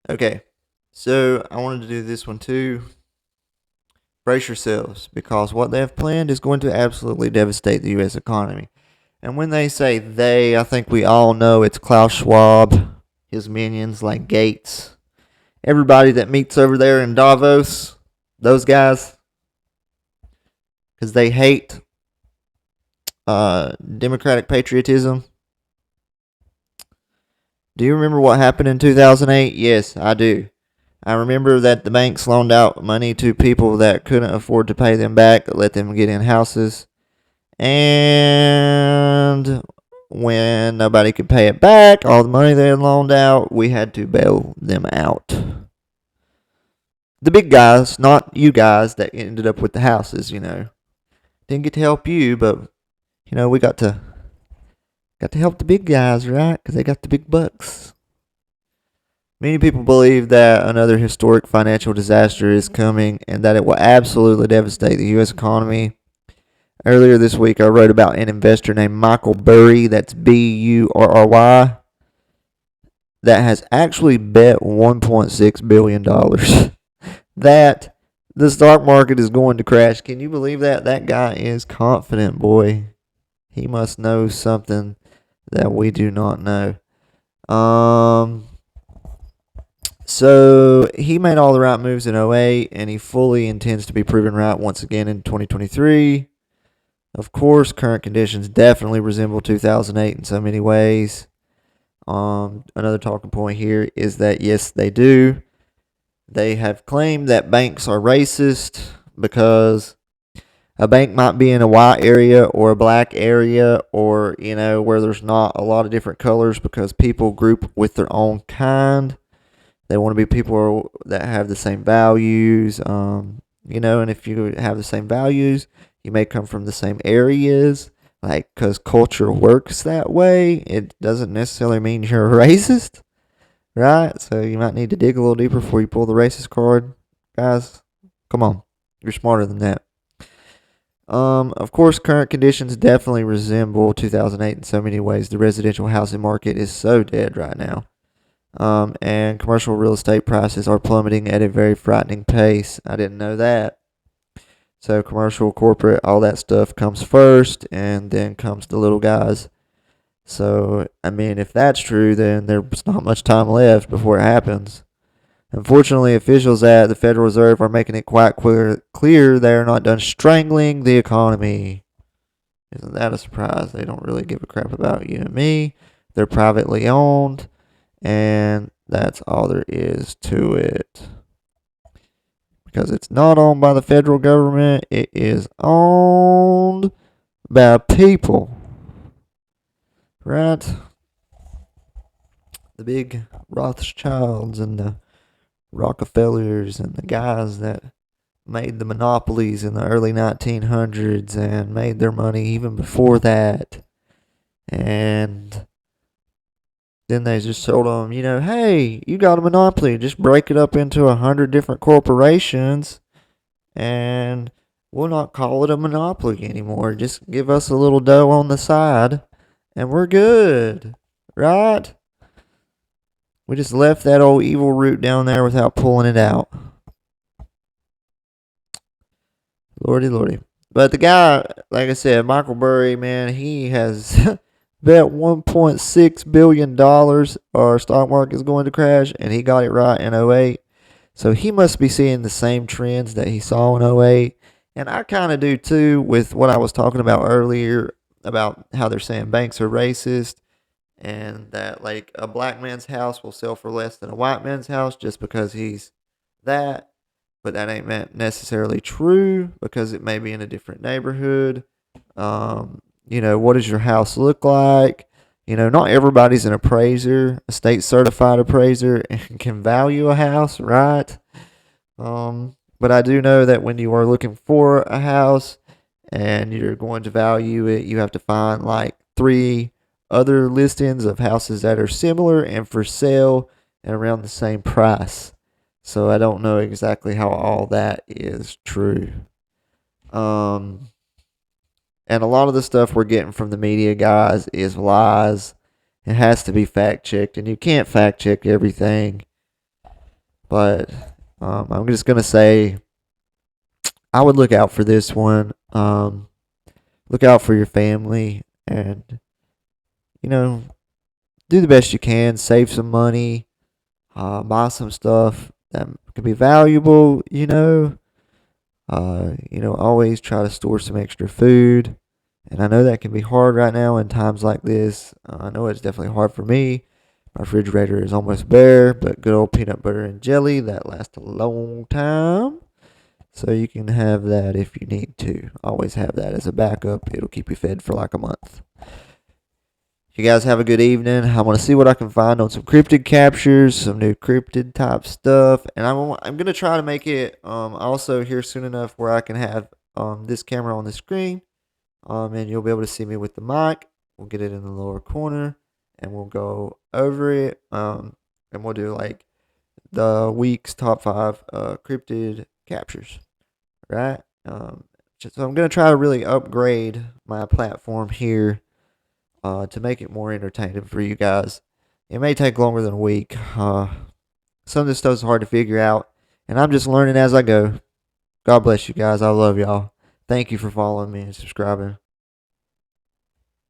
Okay, so I wanted to do this one too. Brace yourselves, because what they have planned is going to absolutely devastate the U.S. economy. And when they say they, I think we all know it's Klaus Schwab, his minions like Gates, everybody that meets over there in Davos, those guys, because they hate democratic patriotism. Do you remember what happened in 2008? Yes, I do. I remember that the banks loaned out money to people that couldn't afford to pay them back, let them get in houses. And when nobody could pay it back, all the money they had loaned out, we had to bail them out. The big guys, not you guys that ended up with the houses. Didn't get to help you, but we got to help the big guys, right? Because they got the big bucks. Many people believe that another historic financial disaster is coming and that it will absolutely devastate the U.S. economy. Earlier this week, I wrote about an investor named Michael Burry, that's Burry, that has actually bet $1.6 billion that the stock market is going to crash. Can you believe that? That guy is confident, boy. He must know something that we do not know. So he made all the right moves in '08, and he fully intends to be proven right once again in 2023. Of course, current conditions definitely resemble 2008 in so many ways. Another talking point here is that yes, they do. They have claimed that banks are racist because a bank might be in a white area or a black area, or where there's not a lot of different colors, because people group with their own kind. They want to be people that have the same values, and if you have the same values, you may come from the same areas, like, because culture works that way. It doesn't necessarily mean you're a racist, right? So you might need to dig a little deeper before you pull the racist card. Guys, come on. You're smarter than that. Of course, current conditions definitely resemble 2008 in so many ways. The residential housing market is so dead right now. And commercial real estate prices are plummeting at a very frightening pace. I didn't know that. So commercial, corporate, all that stuff comes first, and then comes the little guys. So, if that's true, then there's not much time left before it happens. Unfortunately, officials at the Federal Reserve are making it quite clear they are not done strangling the economy. Isn't that a surprise? They don't really give a crap about you and me. They're privately owned, and that's all there is to it. Because it's not owned by the federal government, it is owned by people. Right? The big Rothschilds and the Rockefellers and the guys that made the monopolies in the early 1900s and made their money even before that. And then they just told them, hey, you got a monopoly. Just break it up into 100 different corporations, and we'll not call it a monopoly anymore. Just give us a little dough on the side, and we're good, right? We just left that old evil root down there without pulling it out. Lordy, lordy. But the guy, like I said, Michael Burry, man, he has bet $1.6 billion our stock market is going to crash, and he got it right in '08. So he must be seeing the same trends that he saw in '08. And I kind of do too, with what I was talking about earlier about how they're saying banks are racist, and that like a black man's house will sell for less than a white man's house just because he's that. But that ain't necessarily true, because it may be in a different neighborhood. What does your house look like? Not everybody's an appraiser, a state certified appraiser, and can value a house, right? But I do know that when you are looking for a house and you're going to value it, you have to find like 3 other listings of houses that are similar and for sale and around the same price. So I don't know exactly how all that is true. And a lot of the stuff we're getting from the media guys is lies. It has to be fact checked, and you can't fact check everything. But I'm just gonna say I would look out for this one. Look out for your family, and you know, do the best you can. Save some money. Buy some stuff that could be valuable. Always try to store some extra food. And I know that can be hard right now in times like this. I know it's definitely hard for me. My refrigerator is almost bare, but good old peanut butter and jelly, that lasts a long time. So you can have that if you need to. Always have that as a backup. It'll keep you fed for like a month. You guys have a good evening. I'm going to see what I can find on some cryptid captures, some new cryptid type stuff. And I'm going to try to make it also here soon enough where I can have this camera on the screen. And you'll be able to see me with the mic. We'll get it in the lower corner and we'll go over it. And we'll do like the week's top 5 cryptid captures. Right? So I'm going to try to really upgrade my platform here to make it more entertaining for you guys. It may take longer than a week. Some of this stuff is hard to figure out, and I'm just learning as I go. God bless you guys. I love y'all. Thank you for following me and subscribing.